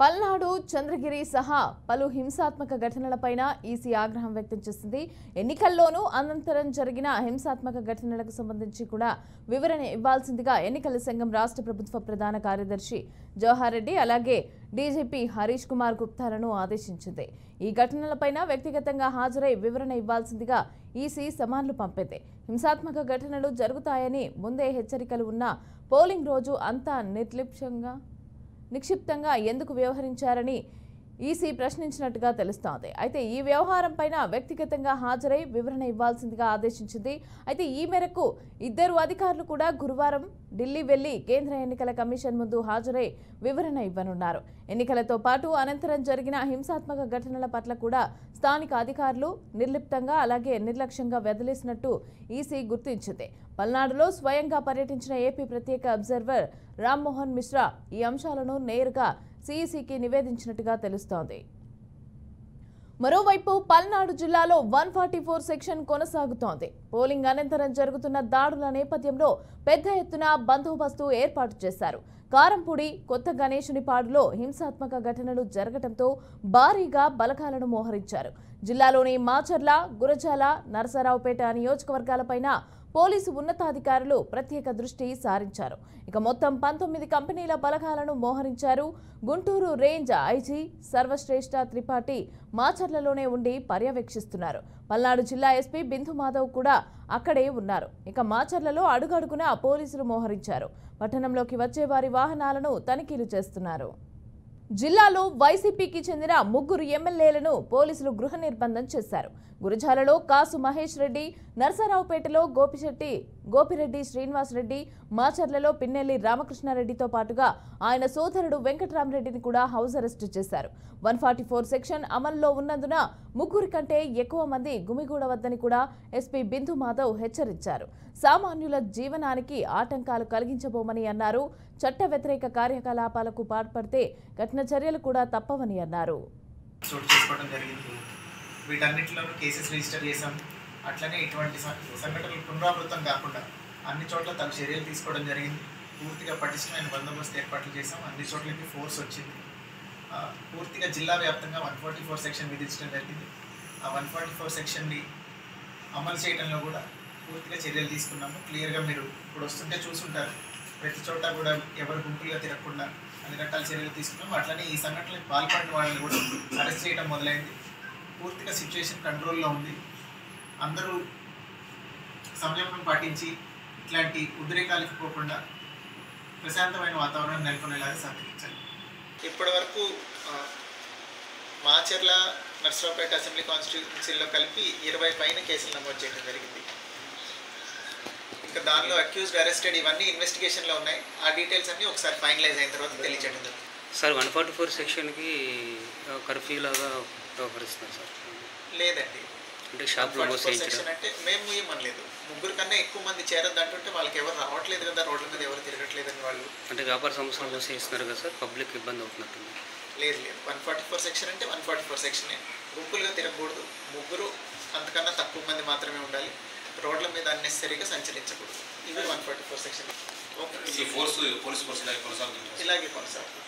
పల్నాడు చంద్రగిరి సహా పలు హింసాత్మక ఘటనలపైన ఈసీ ఆగ్రహం వ్యక్తం చేసింది. ఎన్నికల్లోనూ అనంతరం జరిగిన హింసాత్మక ఘటనలకు సంబంధించి కూడా వివరణ ఇవ్వాల్సిందిగా ఎన్నికల సంఘం రాష్ట్ర ప్రభుత్వ ప్రధాన కార్యదర్శి జవహర్ రెడ్డి అలాగే డీజీపీ హరీష్ కుమార్ గుప్తాలను ఆదేశించింది. ఈ ఘటనలపైన వ్యక్తిగతంగా హాజరై వివరణ ఇవ్వాల్సిందిగా ఈసీ సమన్లు పంపింది. హింసాత్మక ఘటనలు జరుగుతాయని ముందే హెచ్చరికలు ఉన్న పోలింగ్ రోజు అంతా నిక్షిప్తంగా ఎందుకు వ్యవహరించారని ఈసీ ప్రశ్నించినట్టుగా తెలుస్తోంది. అయితే ఈ వ్యవహారంపైన వ్యక్తిగతంగా హాజరై వివరణ ఇవ్వాల్సిందిగా ఆదేశించింది. అయితే ఈ మేరకు ఇద్దరు అధికారులు కూడా గురువారం ఢిల్లీ వెళ్లి కేంద్ర ఎన్నికల కమిషన్ ముందు హాజరై వివరణ ఇవ్వనున్నారు. ఎన్నికలతో పాటు అనంతరం జరిగిన హింసాత్మక ఘటనల పట్ల కూడా స్థానిక అధికారులు నిర్లిప్తంగా అలాగే నిర్లక్ష్యంగా వదిలేసినట్టు ఈసీ గుర్తించింది. పల్నాడులో స్వయంగా పర్యటించిన ఏపీ ప్రత్యేక అబ్జర్వర్ రామ్మోహన్ మిశ్రా ఈ అంశాలను నేరుగా సీఈసీకి నివేదించినట్టుగా తెలుస్తోంది. మరోవైపు పల్నాడు జిల్లాలో 144 సెక్షన్ కొనసాగుతోంది. పోలింగ్ అనంతరం జరుగుతున్న దాడుల నేపథ్యంలో పెద్ద ఎత్తున బందోబస్తు ఏర్పాటు చేశారు. కారంపూడి కొత్త గణేశునిపాడులో హింసాత్మక ఘటనలు జరగడంతో భారీగా బలగాలను మోహరించారు. జిల్లాలోని మాచర్ల, గురజాల, నరసరావుపేట నియోజకవర్గాలపైన పోలీసు ఉన్నతాధికారులు ప్రత్యేక దృష్టి సారించారు. ఇక మొత్తం 19 కంపెనీల బలగాలను మోహరించారు. గుంటూరు రేంజ్ ఐజీ సర్వశ్రేష్ఠ త్రిపాఠి మాచర్లలోనే ఉండి పర్యవేక్షిస్తున్నారు. పల్నాడు జిల్లా ఎస్పీ బిందు మాధవ్ కూడా అక్కడే ఉన్నారు. ఇక మాచర్లలో అడుగడుగునా పోలీసులు మోహరించారు. పట్టణంలోకి వచ్చే వారి వాహనాలను తనిఖీలు చేస్తున్నారు. జిల్లాలో వైసీపీకి చెందిన 3 ఎమ్మెల్యేలను పోలీసులు గృహ నిర్బంధం చేశారు. గురజాలలో కాసు మహేష్ రెడ్డి, నరసరావుపేటలో గోపిరెడ్డి శ్రీనివాస్ రెడ్డి, మాచర్లలో పిన్నెల్లి రామకృష్ణారెడ్డితో పాటుగా ఆయన సోదరుడు వెంకట్రామరెడ్డిని కూడా హౌస్ అరెస్టు చేశారు. 144 సెక్షన్ అమల్లో ఉన్నందున 3 కంటే ఎక్కువ మంది గుమిగూడవద్దని కూడా ఎస్పీ బిందు మాధవ్ హెచ్చరించారు. సామాన్యుల జీవనానికి ఆటంకాలు కలిగించబోమని అన్నారు. చట్ట వ్యతిరేక కార్యకలాపాలకు పాల్పడితే కఠిన చర్యలు కూడా తప్పవని అన్నారు. వీటన్నిటిలోనూ కేసెస్ రిజిస్టర్ చేశాం. అట్లనే ఇటువంటి సంఘటనలు పునరావృతం కాకుండా అన్ని చోట్ల తగు చర్యలు తీసుకోవడం జరిగింది. పూర్తిగా పటిష్టమైన బందోబస్తు ఏర్పాట్లు చేశాం. అన్ని చోట్లకి ఫోర్స్ వచ్చింది. పూర్తిగా జిల్లా వ్యాప్తంగా 144 సెక్షన్ విధించడం జరిగింది. ఆ 144 సెక్షన్ని అమలు చేయడంలో కూడా పూర్తిగా చర్యలు తీసుకున్నాము. క్లియర్గా మీరు ఇప్పుడు వస్తుంటే చూసుంటారు. ప్రతి చోట కూడా ఎవరు గుంపులుగా తిరగకుండా అన్ని రకాల చర్యలు తీసుకున్నాము. అట్లనే ఈ సంఘటనలకు పాల్పడిన వాళ్ళని కూడా అరెస్ట్ చేయడం మొదలైంది. పూర్తిగా సిచ్యువేషన్ కంట్రోల్లో ఉంది. అందరూ సంయమనం పాటించి ఇట్లాంటి ఉద్రేకాలకు పోకుండా ప్రశాంతమైన వాతావరణం నెలకొనేలాగా సహకరించాలి. ఇప్పటి వరకు మాచర్ల, నర్సరావుపేట అసెంబ్లీ కాన్స్టిట్యూన్సీలో కలిపి 20 పైన కేసులు నమోదు చేయడం జరిగింది. ఇంకా దానిలో అక్యూజ్డ్, అరెస్టెడ్ ఇవన్నీ ఇన్వెస్టిగేషన్లో ఉన్నాయి. ఆ డీటెయిల్స్ అన్నీ ఒకసారి ఫైనలైజ్ అయిన తర్వాత తెలియజేయడం జరుగుతుంది. సార్ 144 సెక్షన్కి కర్ఫ్యూ లాగా వ్యవహరిస్తున్నారు సార్? లేదండి. అంటే షాప్లో సెక్షన్ అంటే మేము ఏమనలేదు. 3 కన్నా ఎక్కువ మంది చేరద్దంటుంటే వాళ్ళకి ఎవరు రావట్లేదు కదా, రోడ్ల మీద ఎవరు తిరగట్లేదని వాళ్ళు అంటే వ్యాపార సంస్థలు మూసేస్తున్నారు కదా సార్, పబ్లిక్ ఇబ్బంది అవుతున్నట్టుంది. లేదు 144 సెక్షన్ అంటే 144 సెక్షనే. గుంపులుగా తిరగకూడదు. 3 అంతకన్నా తక్కువ మంది మాత్రమే ఉండాలి. రోడ్ల మీద అన్నెసరీగా సంచరించకూడదు. ఇవి 144 సెక్షన్. ఇలాగే కొనసాగుతుంది.